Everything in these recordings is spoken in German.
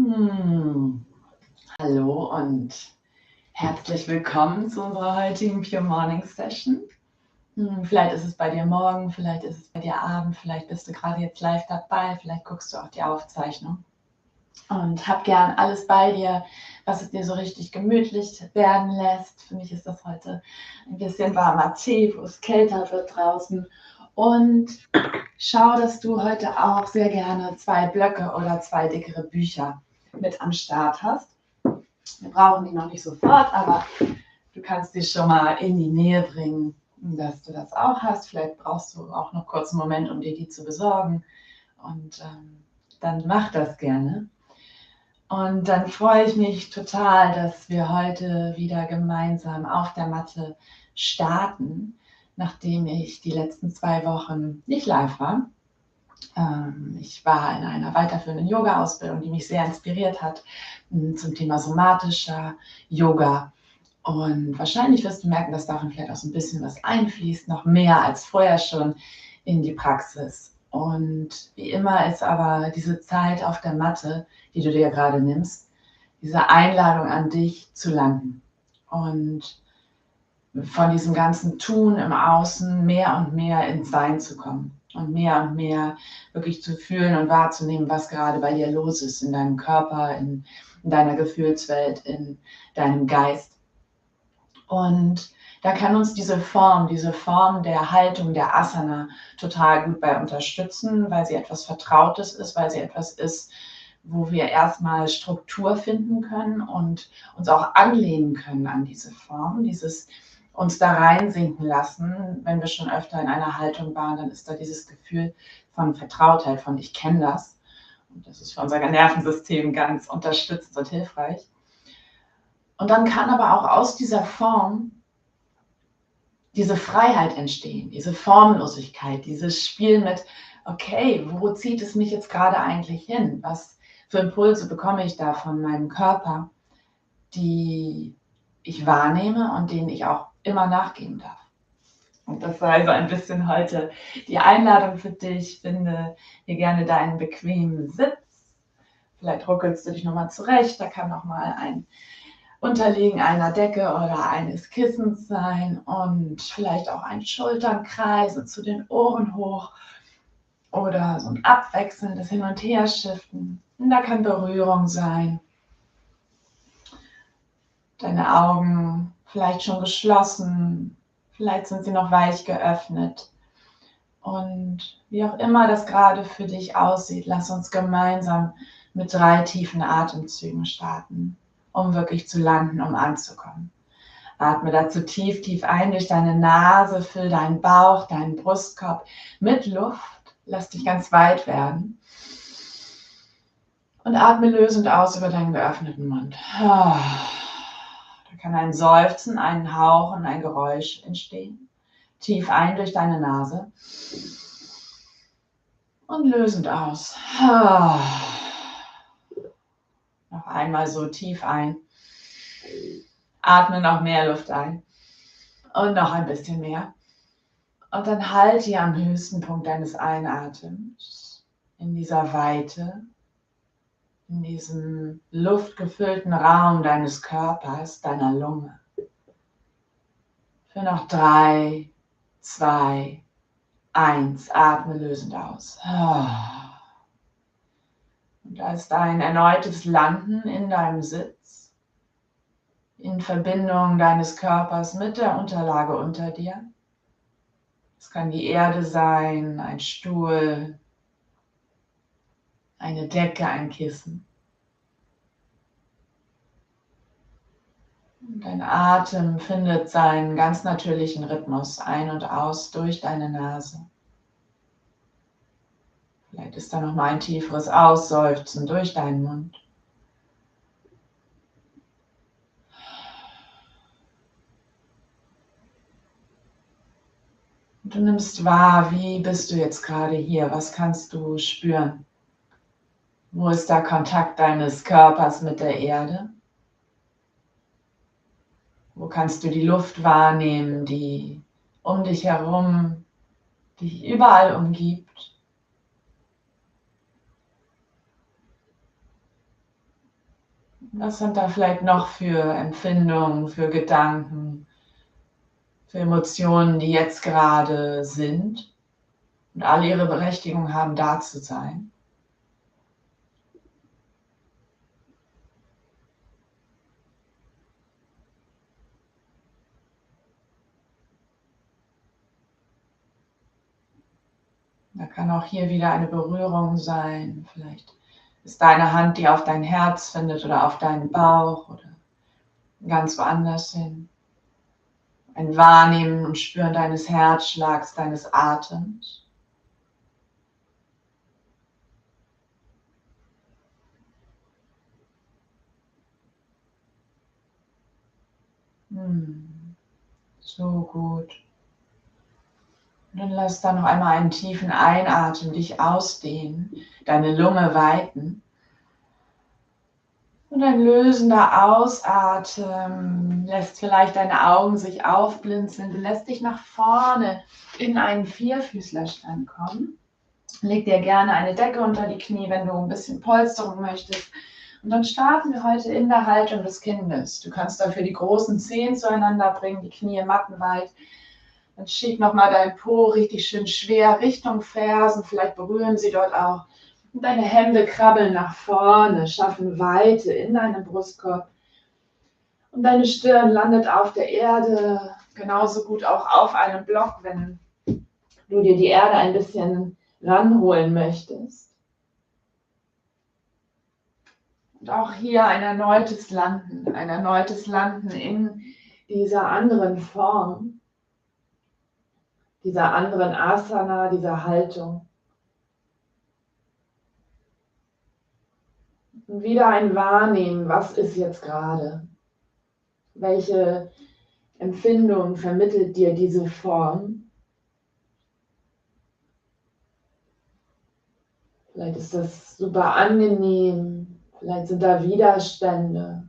Hm. Hallo und herzlich willkommen zu unserer heutigen Pure Morning Session. Vielleicht ist es bei dir morgen, vielleicht ist es bei dir Abend, vielleicht bist du gerade jetzt live dabei, vielleicht guckst du auch die Aufzeichnung. Und hab gern alles bei dir, was es dir so richtig gemütlich werden lässt. Für mich ist das heute ein bisschen warmer Tee, wo es kälter wird draußen. Und schau, dass du heute auch sehr gerne 2 Blöcke oder 2 dickere Bücher mit am Start hast. Wir brauchen die noch nicht sofort, aber du kannst die schon mal in die Nähe bringen, dass du das auch hast. Vielleicht brauchst du auch noch kurz einen Moment, um dir die zu besorgen. Und dann mach das gerne. Und dann freue ich mich total, dass wir heute wieder gemeinsam auf der Matte starten, nachdem ich die letzten 2 Wochen nicht live war. Ich war in einer weiterführenden Yoga-Ausbildung, die mich sehr inspiriert hat zum Thema somatischer Yoga. Und wahrscheinlich wirst du merken, dass darin vielleicht auch so ein bisschen was einfließt, noch mehr als vorher schon in die Praxis. Und wie immer ist aber diese Zeit auf der Matte, die du dir gerade nimmst, diese Einladung an dich zu landen. Und von diesem ganzen Tun im Außen mehr und mehr ins Sein zu kommen. Und mehr wirklich zu fühlen und wahrzunehmen, was gerade bei dir los ist, in deinem Körper, in deiner Gefühlswelt, in deinem Geist. Und da kann uns diese Form der Haltung, der Asana total gut bei unterstützen, weil sie etwas Vertrautes ist, weil sie etwas ist, wo wir erstmal Struktur finden können und uns auch anlehnen können an diese Form, dieses uns da reinsinken lassen. Wenn wir schon öfter in einer Haltung waren, dann ist da dieses Gefühl von Vertrautheit, von ich kenne das. Und das ist für unser Nervensystem ganz unterstützend und hilfreich. Und dann kann aber auch aus dieser Form diese Freiheit entstehen, diese Formlosigkeit, dieses Spiel mit, okay, wo zieht es mich jetzt gerade eigentlich hin? Was für Impulse bekomme ich da von meinem Körper, die ich wahrnehme und denen ich auch immer nachgeben darf? Und das war also ein bisschen heute die Einladung für dich. Finde hier gerne deinen bequemen Sitz. Vielleicht ruckelst du dich nochmal zurecht. Da kann nochmal ein Unterlegen einer Decke oder eines Kissens sein und vielleicht auch ein Schulternkreisen zu den Ohren hoch oder so ein abwechselndes Hin- und Herschiften. Und da kann Berührung sein. Deine Augen vielleicht schon geschlossen, vielleicht sind sie noch weich geöffnet. Und wie auch immer das gerade für dich aussieht, lass uns gemeinsam mit 3 tiefen Atemzügen starten, um wirklich zu landen, um anzukommen. Atme dazu tief ein durch deine Nase, füll deinen Bauch, deinen Brustkorb mit Luft. Lass dich ganz weit werden. Und atme lösend aus über deinen geöffneten Mund. Da kann ein Seufzen, ein Hauchen, ein Geräusch entstehen. Tief ein durch deine Nase. Und lösend aus. Noch einmal so tief ein. Atme noch mehr Luft ein. Und noch ein bisschen mehr. Und dann halt hier am höchsten Punkt deines Einatems, in dieser Weite, in diesem luftgefüllten Raum deines Körpers, deiner Lunge. Für noch 3, 2, 1. Atme lösend aus. Und da ist ein erneutes Landen in deinem Sitz, in Verbindung deines Körpers mit der Unterlage unter dir. Es kann die Erde sein, ein Stuhl, eine Decke, ein Kissen. Und dein Atem findet seinen ganz natürlichen Rhythmus ein und aus durch deine Nase. Vielleicht ist da noch mal ein tieferes Ausseufzen durch deinen Mund. Und du nimmst wahr, wie bist du jetzt gerade hier? Was kannst du spüren? Wo ist der Kontakt deines Körpers mit der Erde? Wo kannst du die Luft wahrnehmen, die um dich herum, dich überall umgibt? Was sind da vielleicht noch für Empfindungen, für Gedanken, für Emotionen, die jetzt gerade sind und alle ihre Berechtigung haben, da zu sein? Da kann auch hier wieder eine Berührung sein. Vielleicht ist deine Hand, die auf dein Herz findet oder auf deinen Bauch oder ganz woanders hin. Ein Wahrnehmen und Spüren deines Herzschlags, deines Atems. So gut. Und dann lass da noch einmal einen tiefen Einatmen dich ausdehnen, deine Lunge weiten. Und ein lösender Ausatmen lässt vielleicht deine Augen sich aufblinzeln. Du lässt dich nach vorne in einen Vierfüßlerstand kommen. Leg dir gerne eine Decke unter die Knie, wenn du ein bisschen Polsterung möchtest. Und dann starten wir heute in der Haltung des Kindes. Du kannst dafür die großen Zehen zueinander bringen, die Knie mattenweit. Dann schieb nochmal dein Po richtig schön schwer Richtung Fersen. Vielleicht berühren sie dort auch. Und deine Hände krabbeln nach vorne, schaffen Weite in deinem Brustkorb. Und deine Stirn landet auf der Erde, genauso gut auch auf einem Block, wenn du dir die Erde ein bisschen ranholen möchtest. Und auch hier ein erneutes Landen in dieser anderen Form, dieser anderen Asana, dieser Haltung. Und wieder ein Wahrnehmen, was ist jetzt gerade? Welche Empfindung vermittelt dir diese Form? Vielleicht ist das super angenehm, vielleicht sind da Widerstände,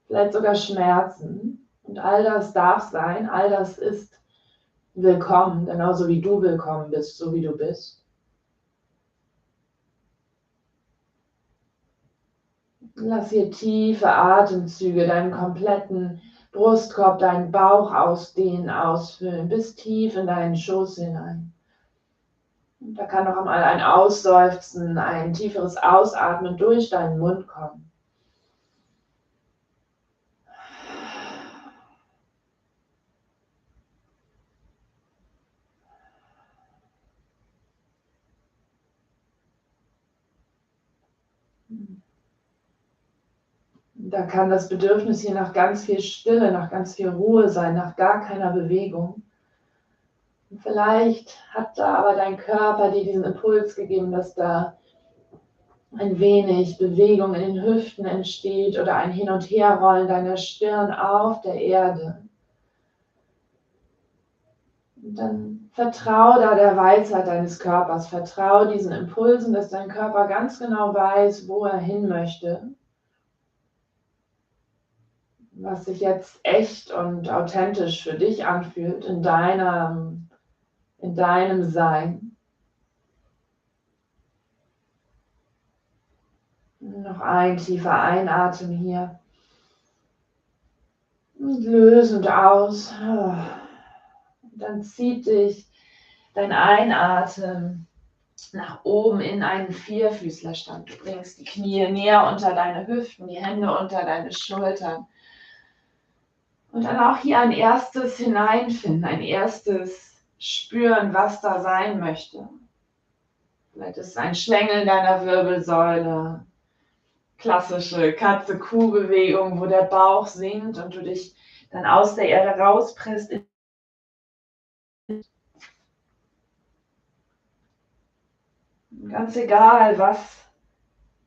vielleicht sogar Schmerzen. Und all das darf sein, all das ist willkommen, genauso wie du willkommen bist, so wie du bist. Lass hier tiefe Atemzüge deinen kompletten Brustkorb, deinen Bauch ausdehnen, ausfüllen, bis tief in deinen Schoß hinein. Und da kann noch einmal ein Ausseufzen, ein tieferes Ausatmen durch deinen Mund kommen. Da kann das Bedürfnis hier nach ganz viel Stille, nach ganz viel Ruhe sein, nach gar keiner Bewegung. Und vielleicht hat da aber dein Körper dir diesen Impuls gegeben, dass da ein wenig Bewegung in den Hüften entsteht oder ein Hin- und Herrollen deiner Stirn auf der Erde. Und dann vertrau da der Weisheit deines Körpers, vertrau diesen Impulsen, dass dein Körper ganz genau weiß, wo er hin möchte, was sich jetzt echt und authentisch für dich anfühlt in deinem Sein. Noch ein tiefer Einatmen hier. Und lösend aus. Dann zieht dich dein Einatmen nach oben in einen Vierfüßlerstand. Du bringst die Knie näher unter deine Hüften, die Hände unter deine Schultern. Und dann auch hier ein erstes Hineinfinden, ein erstes Spüren, was da sein möchte. Vielleicht ist es ein Schlängeln deiner Wirbelsäule, klassische Katze-Kuh-Bewegung, wo der Bauch sinkt und du dich dann aus der Erde rauspresst. Ganz egal, was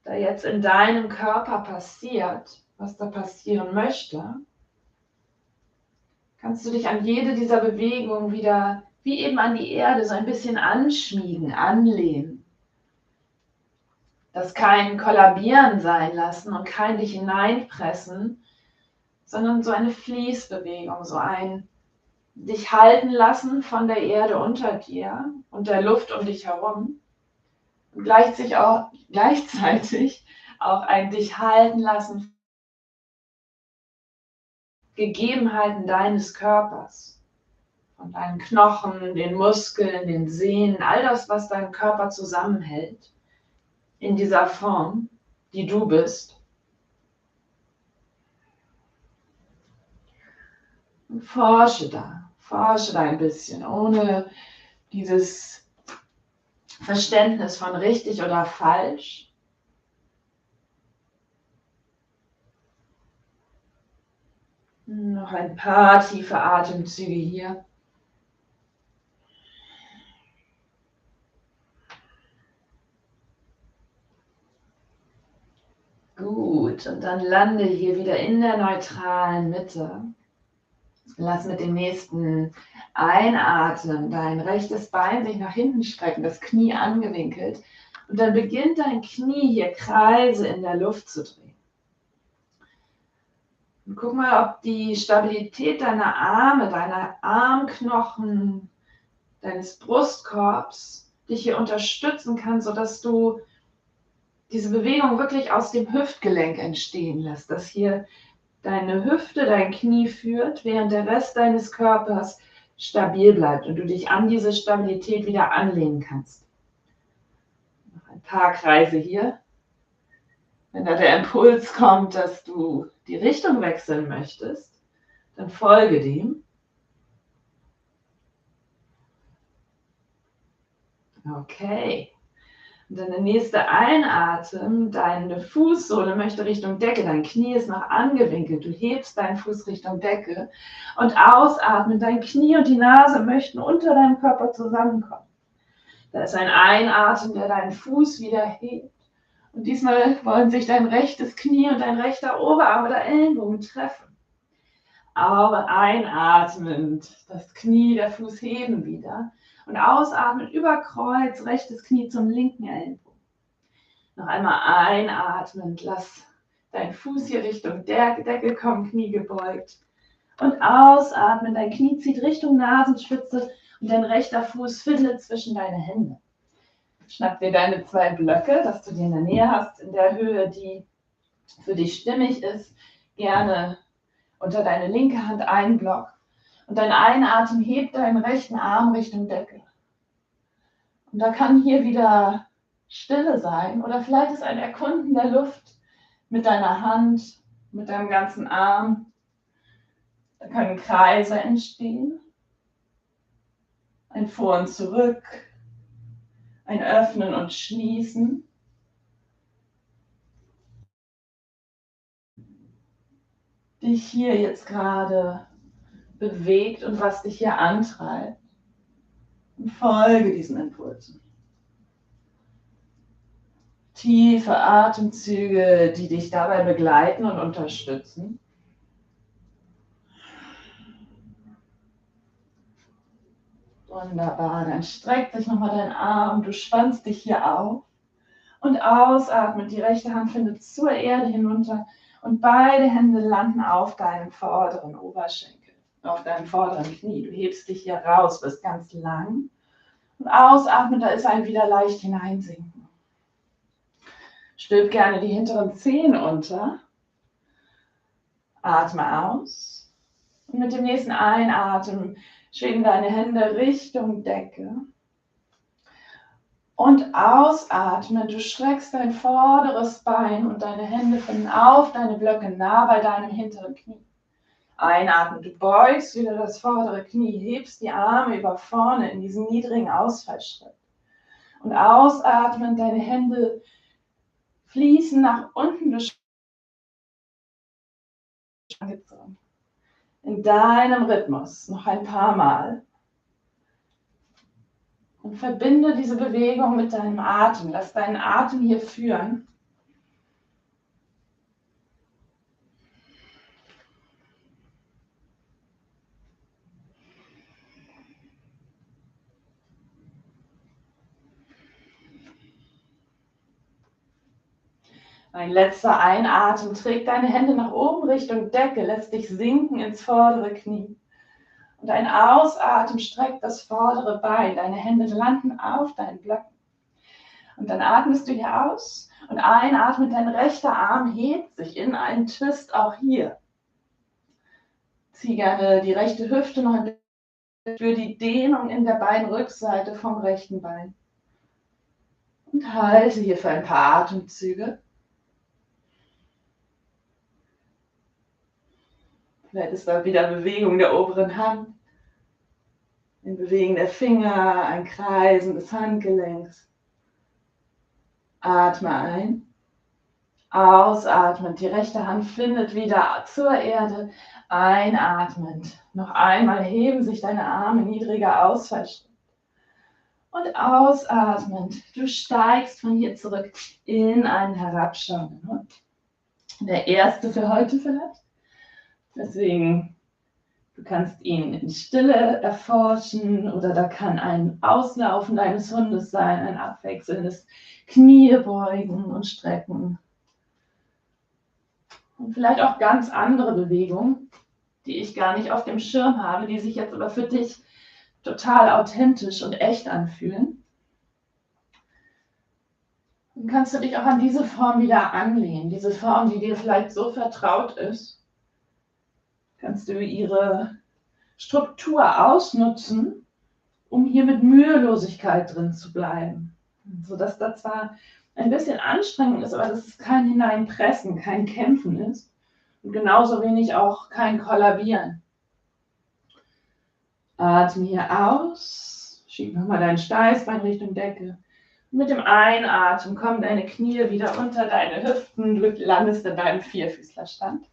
da jetzt in deinem Körper passiert, was da passieren möchte, kannst du dich an jede dieser Bewegungen wieder, wie eben an die Erde, so ein bisschen anschmiegen, anlehnen. Das kein Kollabieren sein lassen und kein dich hineinpressen, sondern so eine Fließbewegung, so ein dich halten lassen von der Erde unter dir und der Luft um dich herum. Und gleichzeitig auch ein dich halten lassen Gegebenheiten deines Körpers, von deinen Knochen, den Muskeln, den Sehnen, all das, was deinen Körper zusammenhält, in dieser Form, die du bist. Und forsche da ein bisschen, ohne dieses Verständnis von richtig oder falsch. Noch ein paar tiefe Atemzüge hier. Gut, und dann lande hier wieder in der neutralen Mitte. Lass mit dem nächsten Einatmen dein rechtes Bein sich nach hinten strecken, das Knie angewinkelt. Und dann beginnt dein Knie hier Kreise in der Luft zu drehen. Und guck mal, ob die Stabilität deiner Arme, deiner Armknochen, deines Brustkorbs dich hier unterstützen kann, sodass du diese Bewegung wirklich aus dem Hüftgelenk entstehen lässt, dass hier deine Hüfte dein Knie führt, während der Rest deines Körpers stabil bleibt und du dich an diese Stabilität wieder anlehnen kannst. Noch ein paar Kreise hier. Wenn da der Impuls kommt, dass du die Richtung wechseln möchtest, dann folge dem. Okay. Und dann der nächste Einatmen, deine Fußsohle möchte Richtung Decke, dein Knie ist noch angewinkelt, du hebst deinen Fuß Richtung Decke und ausatmen, dein Knie und die Nase möchten unter deinem Körper zusammenkommen. Da ist ein Einatmen, der deinen Fuß wieder hebt und diesmal wollen sich dein rechtes Knie und dein rechter Oberarm oder Ellenbogen treffen. Aber einatmend, das Knie, der Fuß heben wieder. Und ausatmen, über Kreuz, rechtes Knie zum linken Ellenbogen. Noch einmal einatmen, lass dein Fuß hier Richtung Decke kommen, Knie gebeugt. Und ausatmen, dein Knie zieht Richtung Nasenspitze und dein rechter Fuß findet zwischen deine Hände. Schnapp dir deine 2 Blöcke, dass du die in der Nähe hast, in der Höhe, die für dich stimmig ist. Gerne unter deine linke Hand einen Block. Und dein Einatmen hebt deinen rechten Arm Richtung Decke. Und da kann hier wieder Stille sein oder vielleicht ist ein Erkunden der Luft mit deiner Hand, mit deinem ganzen Arm. Da können Kreise entstehen. Ein Vor und Zurück, ein Öffnen und Schließen. Dich hier jetzt gerade bewegt und was dich hier antreibt. Und folge diesen Impulsen. Tiefe Atemzüge, die dich dabei begleiten und unterstützen. Wunderbar, dann streck dich nochmal deinen Arm, du spannst dich hier auf und ausatmen. Die rechte Hand findet zur Erde hinunter und beide Hände landen auf deinem vorderen Oberschenkel, auf deinem vorderen Knie. Du hebst dich hier raus, bist ganz lang und ausatmen, da ist ein wieder leicht hineinsinken. Stülp gerne die hinteren Zehen unter, atme aus und mit dem nächsten Einatmen schwingen deine Hände Richtung Decke. Und ausatmen, du streckst dein vorderes Bein und deine Hände finden auf deine Blöcke nah bei deinem hinteren Knie. Einatmen, du beugst wieder das vordere Knie, hebst die Arme über vorne in diesen niedrigen Ausfallschritt. Und ausatmen, deine Hände fließen nach unten, du angezogen. In deinem Rhythmus, noch ein paar Mal. Und verbinde diese Bewegung mit deinem Atem. Lass deinen Atem hier führen. Ein letzter Einatmen trägt deine Hände nach oben Richtung Decke, lässt dich sinken ins vordere Knie. Und ein Ausatmen streckt das vordere Bein. Deine Hände landen auf deinen Blöcken. Und dann atmest du hier aus und einatmet, dein rechter Arm hebt sich in einen Twist auch hier. Zieh gerne die rechte Hüfte noch ein bisschen für die Dehnung in der Beinrückseite vom rechten Bein. Und halte hier für ein paar Atemzüge. Vielleicht ist da wieder Bewegung der oberen Hand. Ein Bewegen der Finger, ein Kreisen des Handgelenks. Atme ein. Ausatmend. Die rechte Hand findet wieder zur Erde. Einatmend. Noch einmal heben sich deine Arme, niedriger Ausfallschritt. Und ausatmend. Du steigst von hier zurück in einen herabschauenden Hund. Der erste für heute vielleicht. Deswegen, du kannst ihn in Stille erforschen oder da kann ein Auslaufen deines Hundes sein, ein abwechselndes Knie beugen und strecken. Und vielleicht auch ganz andere Bewegungen, die ich gar nicht auf dem Schirm habe, die sich jetzt aber für dich total authentisch und echt anfühlen. Dann kannst du dich auch an diese Form wieder anlehnen, diese Form, die dir vielleicht so vertraut ist. Kannst du ihre Struktur ausnutzen, um hier mit Mühelosigkeit drin zu bleiben. Sodass da zwar ein bisschen anstrengend ist, aber dass es kein Hineinpressen, kein Kämpfen ist und genauso wenig auch kein Kollabieren. Atme hier aus, schieb nochmal dein Steißbein Richtung Decke. Mit dem Einatmen kommen deine Knie wieder unter deine Hüften, du landest in deinem Vierfüßlerstand.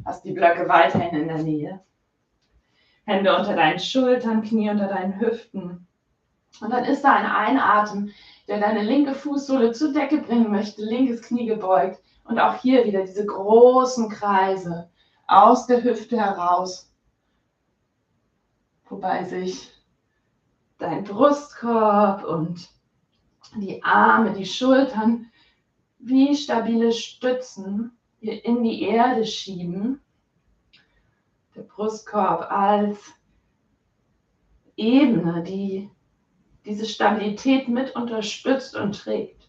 Hast die Blöcke weiterhin in der Nähe. Hände unter deinen Schultern, Knie unter deinen Hüften. Und dann ist da ein Einatmen, der deine linke Fußsohle zur Decke bringen möchte, linkes Knie gebeugt. Und auch hier wieder diese großen Kreise aus der Hüfte heraus. Wobei sich dein Brustkorb und die Arme, die Schultern wie stabile Stützen hier in die Erde schieben. Der Brustkorb als Ebene, die diese Stabilität mit unterstützt und trägt.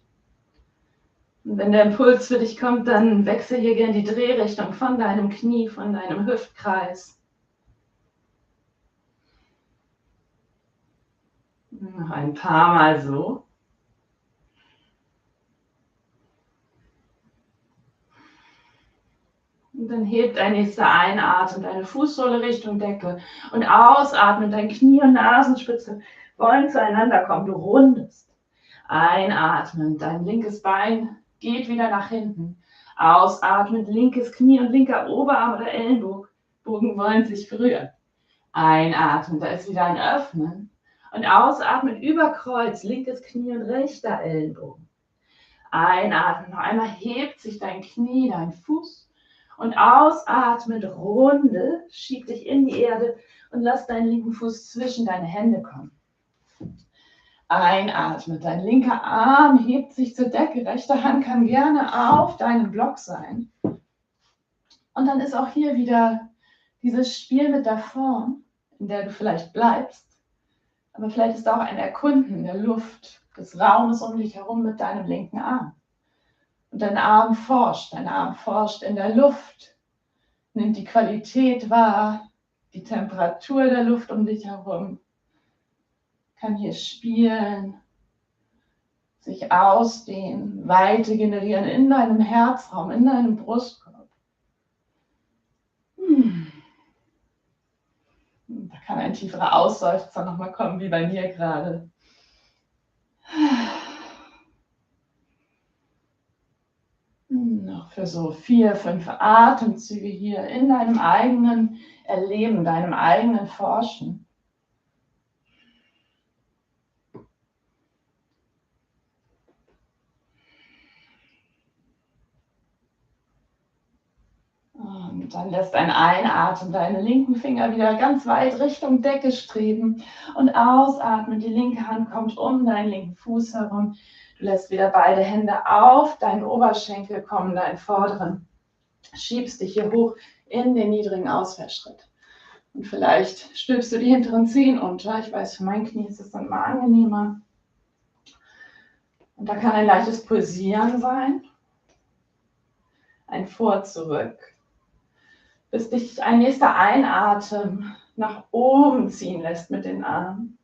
Und wenn der Impuls für dich kommt, dann wechsel hier gerne die Drehrichtung von deinem Knie, von deinem Hüftkreis. Noch ein paar Mal so. Und dann hebt ein nächster Einatmen, deine Fußsohle Richtung Decke und ausatmen, dein Knie und Nasenspitze wollen zueinander kommen. Du rundest. Einatmen, dein linkes Bein geht wieder nach hinten. Ausatmen, linkes Knie und linker Oberarm oder Ellenbogen wollen sich berühren. Einatmen, da ist wieder ein Öffnen. Und ausatmen, über Kreuz, linkes Knie und rechter Ellenbogen. Einatmen, noch einmal hebt sich dein Knie, dein Fuß. Und ausatmen, runde, schieb dich in die Erde und lass deinen linken Fuß zwischen deine Hände kommen. Einatmen, dein linker Arm hebt sich zur Decke, rechte Hand kann gerne auf deinem Block sein. Und dann ist auch hier wieder dieses Spiel mit der Form, in der du vielleicht bleibst. Aber vielleicht ist auch ein Erkunden der Luft, des Raumes um dich herum mit deinem linken Arm. Und dein Arm forscht in der Luft, nimmt die Qualität wahr, die Temperatur der Luft um dich herum, kann hier spielen, sich ausdehnen, Weite generieren in deinem Herzraum, in deinem Brustkorb. Da kann ein tieferer Ausseufzer nochmal kommen, wie bei mir gerade. Noch für so 4, 5 Atemzüge hier in deinem eigenen Erleben, deinem eigenen Forschen. Und dann lässt ein Einatmen deine linken Finger wieder ganz weit Richtung Decke streben und ausatmen. Die linke Hand kommt um deinen linken Fuß herum. Du lässt wieder beide Hände auf deinen Oberschenkel kommen, deinen vorderen. Schiebst dich hier hoch in den niedrigen Ausfallschritt. Und vielleicht stülpst du die hinteren Zehen unter. Ich weiß, für mein Knie ist es dann mal angenehmer. Und da kann ein leichtes Pulsieren sein. Ein Vor, Zurück. bis dich ein nächster Einatmen nach oben ziehen lässt mit den Armen.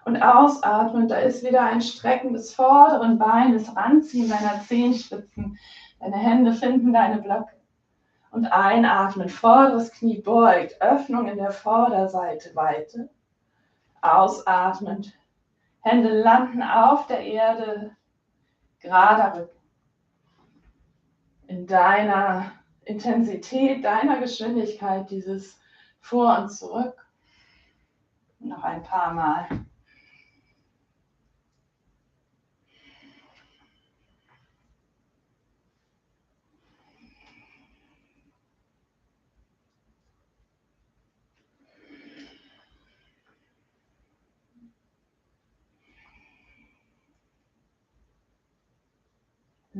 Und ausatmen, da ist wieder ein Strecken des vorderen Beines, Ranziehen deiner Zehenspitzen. Deine Hände finden deine Blöcke. Und einatmen, vorderes Knie beugt, Öffnung in der Vorderseite, Weite. Ausatmend, Hände landen auf der Erde, gerader Rücken. In deiner Intensität, deiner Geschwindigkeit, dieses Vor und Zurück. Noch ein paar Mal.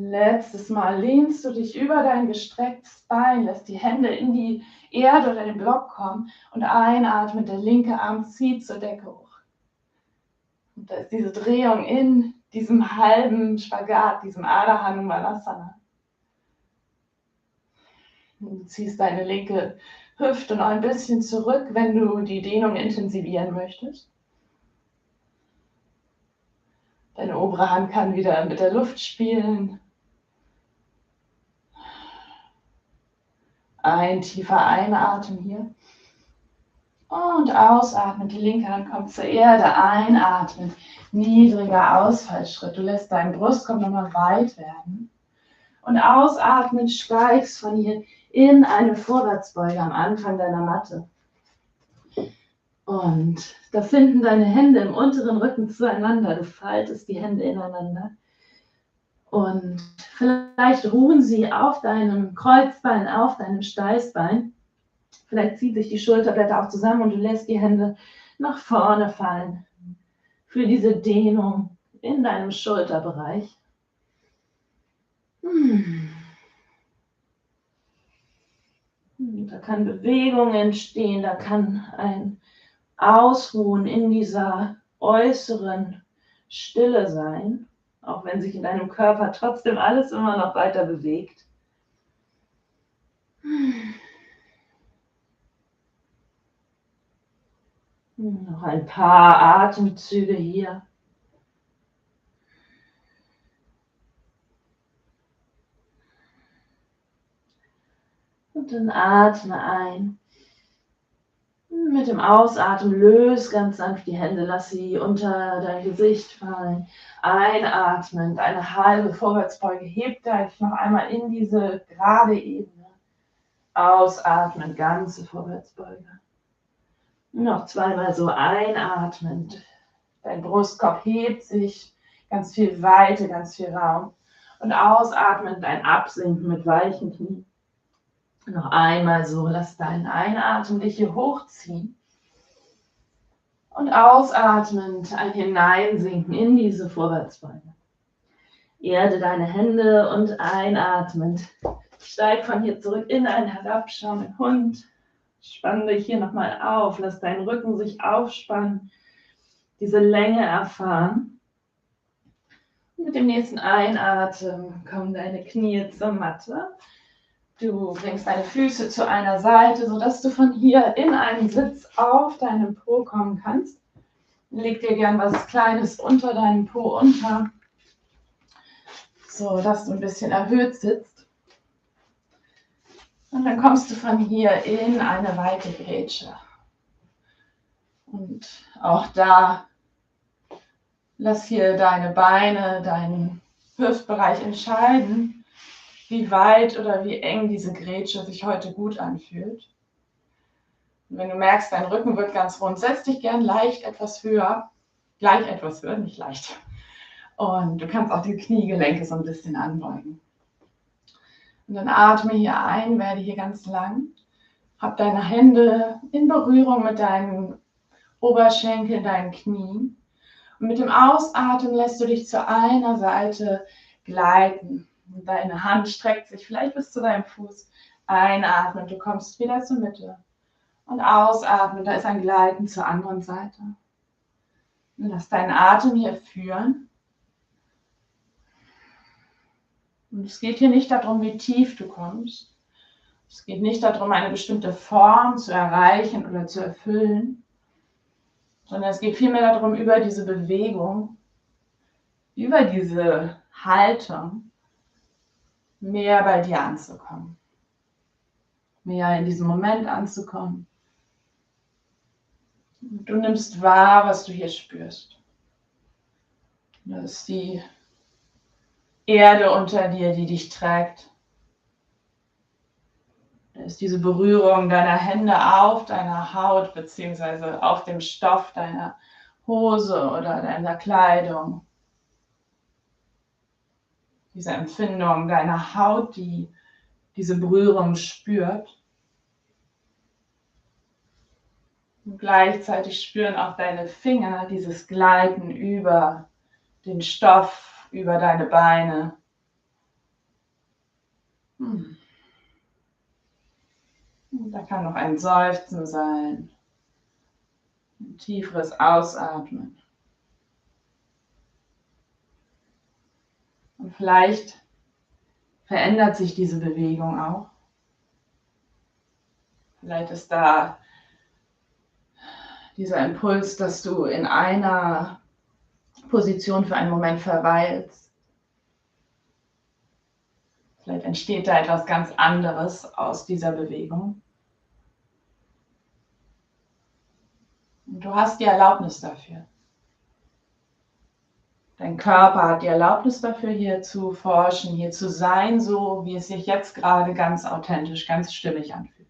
Letztes Mal lehnst du dich über dein gestrecktes Bein, lässt die Hände in die Erde oder den Block kommen und einatmet, der linke Arm zieht zur Decke hoch. Und da ist diese Drehung in diesem halben Spagat, diesem Adha Hanumanasana. Du ziehst deine linke Hüfte noch ein bisschen zurück, wenn du die Dehnung intensivieren möchtest. Deine obere Hand kann wieder mit der Luft spielen. Ein tiefer Einatmen hier. Und ausatmen, die linke Hand kommt zur Erde. Einatmen, niedriger Ausfallschritt. Du lässt deinen Brustkorb nochmal weit werden. Und ausatmen, steigst von hier in eine Vorwärtsbeuge am Anfang deiner Matte. Und da finden deine Hände im unteren Rücken zueinander. Du faltest die Hände ineinander. Und vielleicht ruhen sie auf deinem Kreuzbein, auf deinem Steißbein. Vielleicht zieht sich die Schulterblätter auch zusammen und du lässt die Hände nach vorne fallen. Für diese Dehnung in deinem Schulterbereich. Da kann Bewegung entstehen, da kann ein Ausruhen in dieser äußeren Stille sein, auch wenn sich in deinem Körper trotzdem alles immer noch weiter bewegt. Noch ein paar Atemzüge hier. Und dann atme ein. Mit dem Ausatmen löse ganz sanft die Hände, lass sie unter dein Gesicht fallen. Einatmend, eine halbe Vorwärtsbeuge, heb dich noch einmal in diese gerade Ebene. Ausatmen, ganze Vorwärtsbeuge. Noch zweimal so einatmend. Dein Brustkorb hebt sich, ganz viel Weite, ganz viel Raum. Und ausatmend ein Absinken mit weichen Knien. Noch einmal so, lass deinen Einatmen dich hier hochziehen. Und ausatmend ein Hineinsinken in diese Vorwärtsbeuge. Erde deine Hände und einatmend. Steig von hier zurück in einen herabschauenden Hund. Spann dich hier nochmal auf. Lass deinen Rücken sich aufspannen. Diese Länge erfahren. Und mit dem nächsten Einatmen kommen deine Knie zur Matte. Du bringst deine Füße zu einer Seite, sodass du von hier in einen Sitz auf deinem Po kommen kannst. Leg dir gern was Kleines unter deinem Po unter, so dass du ein bisschen erhöht sitzt. Und dann kommst du von hier in eine weite Grätsche. Und auch da lass hier deine Beine, deinen Hüftbereich entscheiden, wie weit oder wie eng diese Grätsche sich heute gut anfühlt. Und wenn du merkst, dein Rücken wird ganz rund, setz dich gern leicht etwas höher, gleich etwas höher, nicht leicht. Und du kannst auch die Kniegelenke so ein bisschen anbeugen. Und dann atme hier ein, werde hier ganz lang. Hab deine Hände in Berührung mit deinen Oberschenkeln, deinen Knien. Und mit dem Ausatmen lässt du dich zu einer Seite gleiten. Und deine Hand streckt sich vielleicht bis zu deinem Fuß. Einatmen, du kommst wieder zur Mitte. Und ausatmen, da ist ein Gleiten zur anderen Seite. Und lass deinen Atem hier führen. Und es geht hier nicht darum, wie tief du kommst, Es geht nicht darum, eine bestimmte Form zu erreichen oder zu erfüllen, sondern es geht vielmehr darum, über diese Bewegung, über diese Haltung mehr bei dir anzukommen, mehr in diesem Moment anzukommen. Du nimmst wahr, was du hier spürst. Das ist die Erde unter dir, die dich trägt. Das ist diese Berührung deiner Hände auf deiner Haut beziehungsweise auf dem Stoff deiner Hose oder deiner Kleidung. Diese Empfindung deiner Haut, die diese Berührung spürt. Und gleichzeitig spüren auch deine Finger dieses Gleiten über den Stoff, über deine Beine. Da kann noch ein Seufzen sein, ein tieferes Ausatmen. Und vielleicht verändert sich diese Bewegung auch. Vielleicht ist da dieser Impuls, dass du in einer Position für einen Moment verweilst. Vielleicht entsteht da etwas ganz anderes aus dieser Bewegung. Und du hast die Erlaubnis dafür. Dein Körper hat die Erlaubnis dafür, hier zu forschen, hier zu sein, so wie es sich jetzt gerade ganz authentisch, ganz stimmig anfühlt.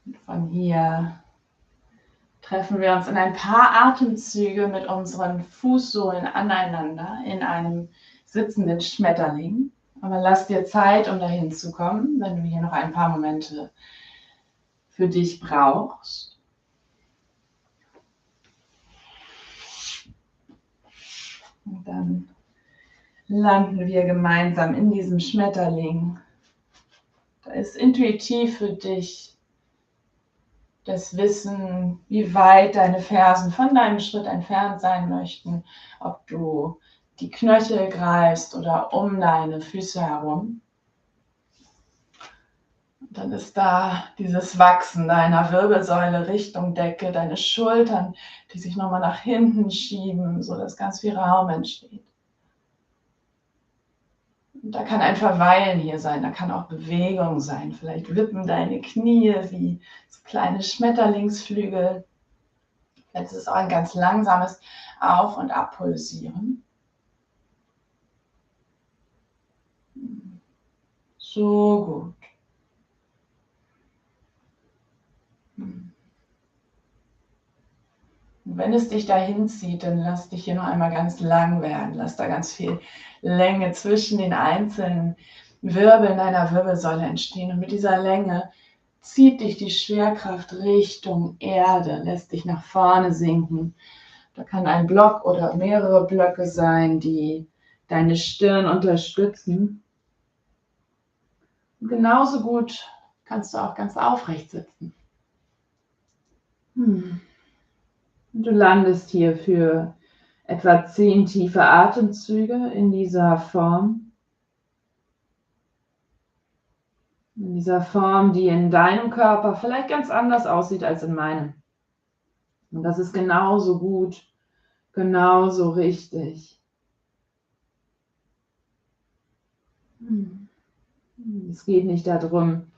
Und von hier treffen wir uns in ein paar Atemzüge mit unseren Fußsohlen aneinander in einem sitzenden Schmetterling. Aber lass dir Zeit, um dahin zu kommen, wenn du hier noch ein paar Momente für dich brauchst. Und dann landen wir gemeinsam in diesem Schmetterling. Da ist intuitiv für dich das Wissen, wie weit deine Fersen von deinem Schritt entfernt sein möchten, ob du die Knöchel greifst oder um deine Füße herum. Und dann ist da dieses Wachsen deiner Wirbelsäule Richtung Decke, deine Schultern, die sich nochmal nach hinten schieben, sodass ganz viel Raum entsteht. Und da kann ein Verweilen hier sein, da kann auch Bewegung sein. Vielleicht wippen deine Knie wie so kleine Schmetterlingsflügel. Vielleicht ist es auch ein ganz langsames Auf- und Abpulsieren. So gut. Und wenn es dich dahin zieht, dann lass dich hier noch einmal ganz lang werden. Lass da ganz viel Länge zwischen den einzelnen Wirbeln deiner Wirbelsäule entstehen. Und mit dieser Länge zieht dich die Schwerkraft Richtung Erde, lässt dich nach vorne sinken. Da kann ein Block oder mehrere Blöcke sein, die deine Stirn unterstützen. Und genauso gut kannst du auch ganz aufrecht sitzen. Und du landest hier für etwa 10 tiefe Atemzüge in dieser Form. In dieser Form, die in deinem Körper vielleicht ganz anders aussieht als in meinem. Und das ist genauso gut, genauso richtig. Es geht nicht darum,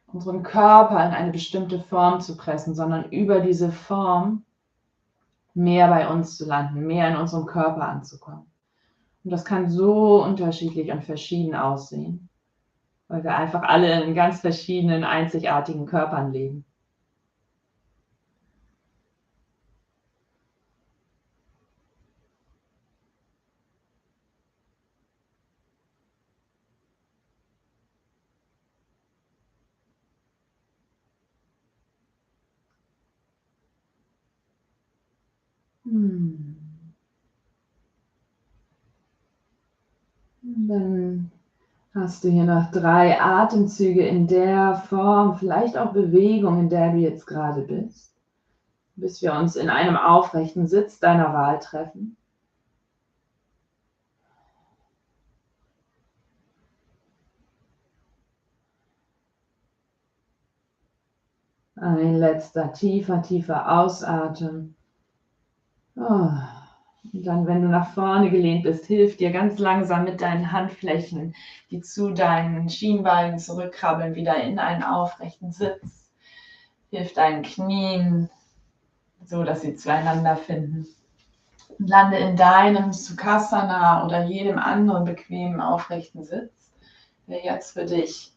unseren Körper in eine bestimmte Form zu pressen, sondern über diese Form mehr bei uns zu landen, mehr in unserem Körper anzukommen. Und das kann so unterschiedlich und verschieden aussehen, weil wir einfach alle in ganz verschiedenen, einzigartigen Körpern leben. Dann hast du hier noch 3 Atemzüge in der Form, vielleicht auch Bewegung, in der du jetzt gerade bist. bis wir uns in einem aufrechten Sitz deiner Wahl treffen. Ein letzter tiefer Ausatmen. Oh. Und dann, wenn du nach vorne gelehnt bist, hilf dir ganz langsam mit deinen Handflächen, die zu deinen Schienbeinen zurückkrabbeln, wieder in einen aufrechten Sitz. Hilf deinen Knien, so dass sie zueinander finden. Und lande in deinem Sukhasana oder jedem anderen bequemen, aufrechten Sitz, der jetzt für dich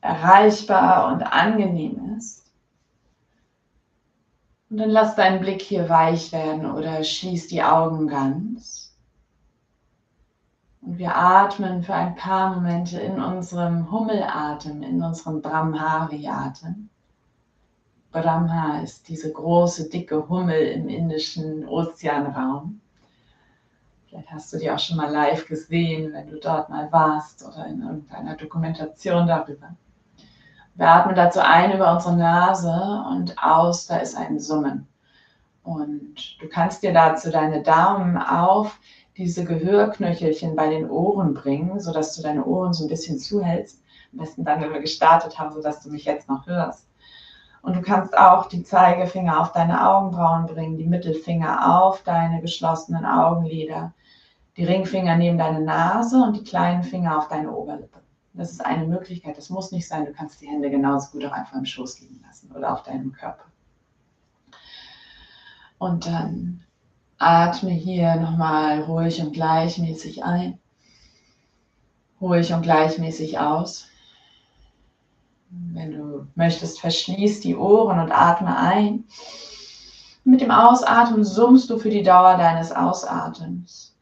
erreichbar und angenehm ist. Und dann lass deinen Blick hier weich werden oder schließ die Augen ganz. Und wir atmen für ein paar Momente in unserem Hummelatem, in unserem Brahmari-Atem. Brahma ist diese große, dicke Hummel im indischen Ozeanraum. Vielleicht hast du die auch schon mal live gesehen, wenn du dort mal warst oder in irgendeiner Dokumentation darüber. Wir atmen dazu ein über unsere Nase und aus, da ist ein Summen. Und du kannst dir dazu deine Daumen auf diese Gehörknöchelchen bei den Ohren bringen, sodass du deine Ohren so ein bisschen zuhältst. Am besten dann, wenn wir gestartet haben, sodass du mich jetzt noch hörst. Und du kannst auch die Zeigefinger auf deine Augenbrauen bringen, die Mittelfinger auf deine geschlossenen Augenlider, die Ringfinger neben deine Nase und die kleinen Finger auf deine Oberlippe. Das ist eine Möglichkeit, das muss nicht sein, du kannst die Hände genauso gut auch einfach im Schoß liegen lassen oder auf deinem Körper. Und dann atme hier nochmal ruhig und gleichmäßig ein, ruhig und gleichmäßig aus. Wenn du möchtest, verschließ die Ohren und atme ein. Mit dem Ausatmen summst du für die Dauer deines Ausatems.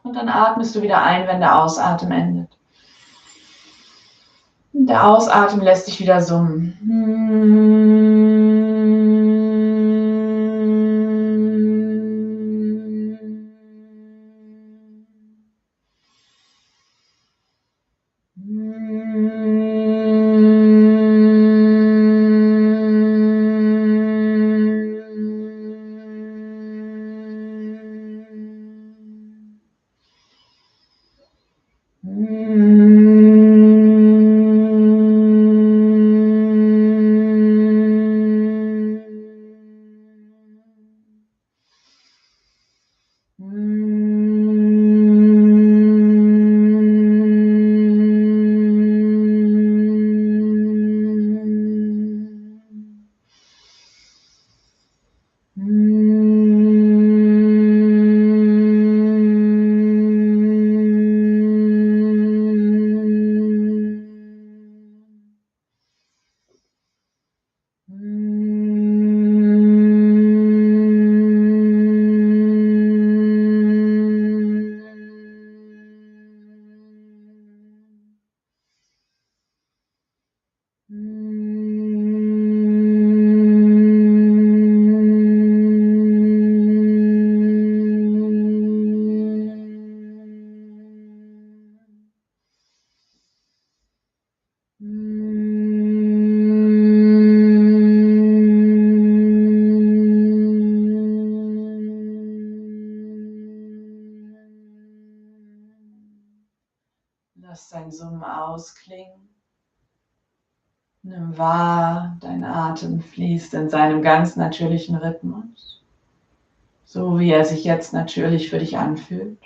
Und dann atmest du wieder ein, wenn der Ausatmen endet. Und der Ausatmen lässt dich wieder summen. Lass dein Summen ausklingen. Nimm wahr, dein Atem fließt in seinem ganz natürlichen Rhythmus, so wie er sich jetzt natürlich für dich anfühlt.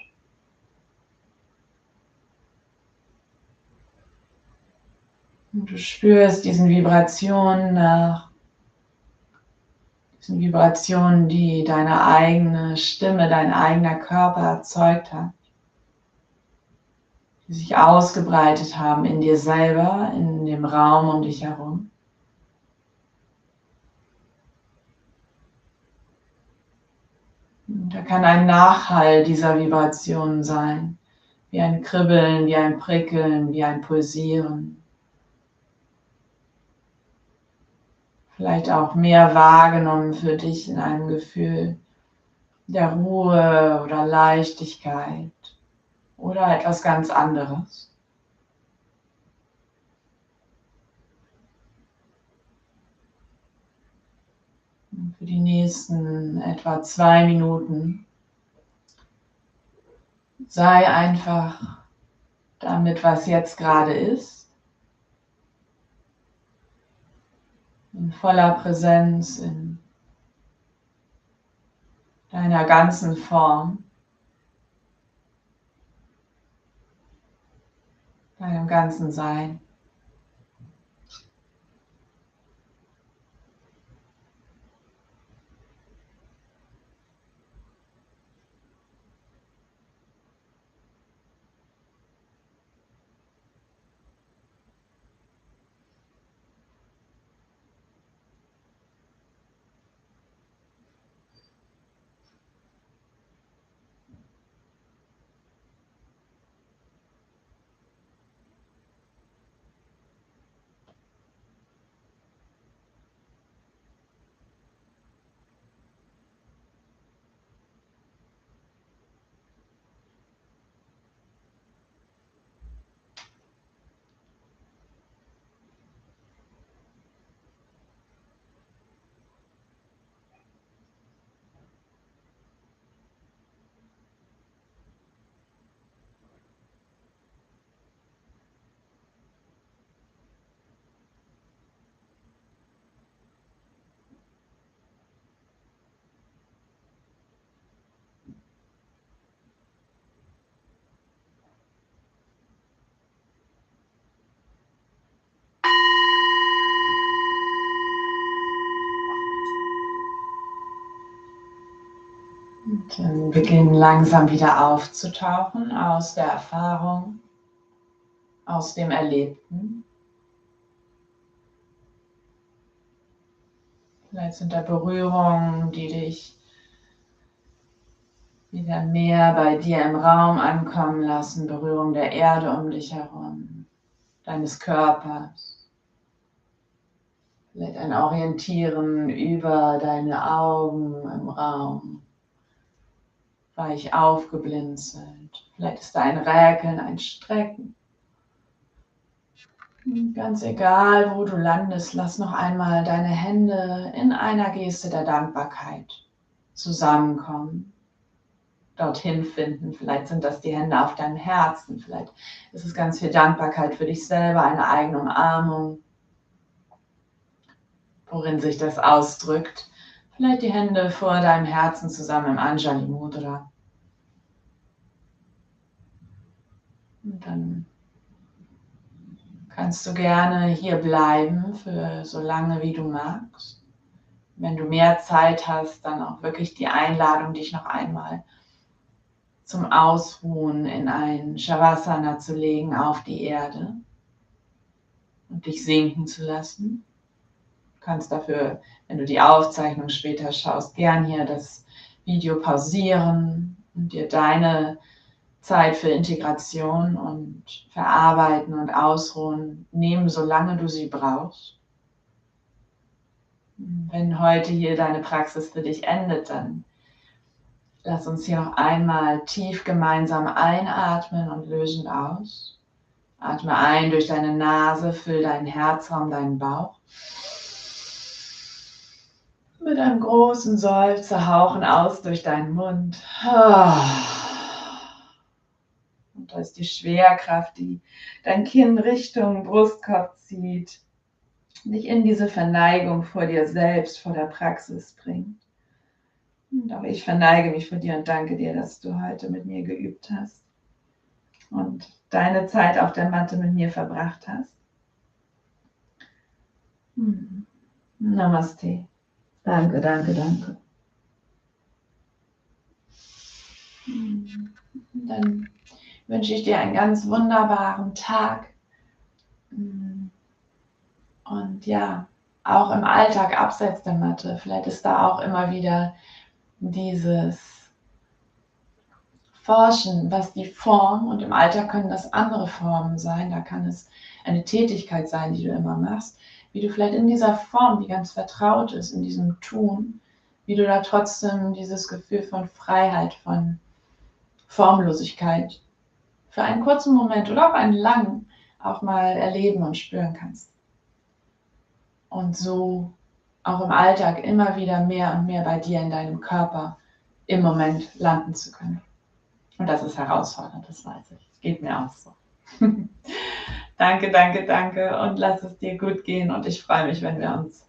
Und du spürst diesen Vibrationen nach, diesen Vibrationen, die deine eigene Stimme, dein eigener Körper erzeugt hat, die sich ausgebreitet haben in dir selber, in dem Raum um dich herum. Und da kann ein Nachhall dieser Vibrationen sein, wie ein Kribbeln, wie ein Prickeln, wie ein Pulsieren. Vielleicht auch mehr wahrgenommen für dich in einem Gefühl der Ruhe oder Leichtigkeit oder etwas ganz anderes. Und für die nächsten etwa 2 Minuten sei einfach damit, was jetzt gerade ist, in voller Präsenz, in deiner ganzen Form, deinem ganzen Sein. Und dann beginnen langsam wieder aufzutauchen aus der Erfahrung, aus dem Erlebten. Vielleicht sind da Berührungen, die dich wieder mehr bei dir im Raum ankommen lassen, Berührung der Erde um dich herum, deines Körpers. Vielleicht ein Orientieren über deine Augen im Raum, weich aufgeblinzelt. Vielleicht ist da ein Räkeln, ein Strecken. Ganz egal, wo du landest, lass noch einmal deine Hände in einer Geste der Dankbarkeit zusammenkommen, dorthin finden. Vielleicht sind das die Hände auf deinem Herzen, vielleicht ist es ganz viel Dankbarkeit für dich selber, eine eigene Umarmung, worin sich das ausdrückt. Vielleicht die Hände vor deinem Herzen zusammen im Anjali Mudra. Und dann kannst du gerne hier bleiben für so lange, wie du magst. Wenn du mehr Zeit hast, dann auch wirklich die Einladung, dich noch einmal zum Ausruhen in ein Shavasana zu legen auf die Erde und dich sinken zu lassen. Du kannst dafür, wenn du die Aufzeichnung später schaust, gern hier das Video pausieren und dir deine Zeit für Integration und Verarbeiten und Ausruhen nehmen, solange du sie brauchst. Wenn heute hier deine Praxis für dich endet, dann lass uns hier noch einmal tief gemeinsam einatmen und lösend aus. Atme ein durch deine Nase, füll deinen Herzraum, deinen Bauch. Mit einem großen Seufzer hauchen aus durch deinen Mund. Und da ist die Schwerkraft, die dein Kinn Richtung Brustkorb zieht, dich in diese Verneigung vor dir selbst, vor der Praxis bringt. Und auch ich verneige mich vor dir und danke dir, dass du heute mit mir geübt hast und deine Zeit auf der Matte mit mir verbracht hast. Namaste. Danke, danke, danke. Dann wünsche ich dir einen ganz wunderbaren Tag. Und ja, auch im Alltag abseits der Matte, vielleicht ist da auch immer wieder dieses Forschen, was die Form, und im Alltag können das andere Formen sein, da kann es eine Tätigkeit sein, die du immer machst, wie du vielleicht in dieser Form, die ganz vertraut ist, in diesem Tun, wie du da trotzdem dieses Gefühl von Freiheit, von Formlosigkeit für einen kurzen Moment oder auch einen langen auch mal erleben und spüren kannst. Und so auch im Alltag immer wieder mehr und mehr bei dir in deinem Körper im Moment landen zu können. Und das ist herausfordernd, das weiß ich. Geht mir auch so. Danke, danke, danke und lass es dir gut gehen und ich freue mich, wenn wir uns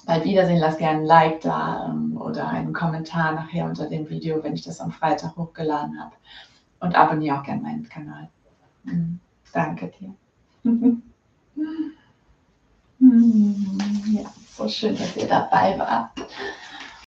bald wiedersehen. Lass gerne ein Like da oder einen Kommentar nachher unter dem Video, wenn ich das am Freitag hochgeladen habe. Und abonniere auch gerne meinen Kanal. Danke dir. Ja, so schön, dass ihr dabei wart.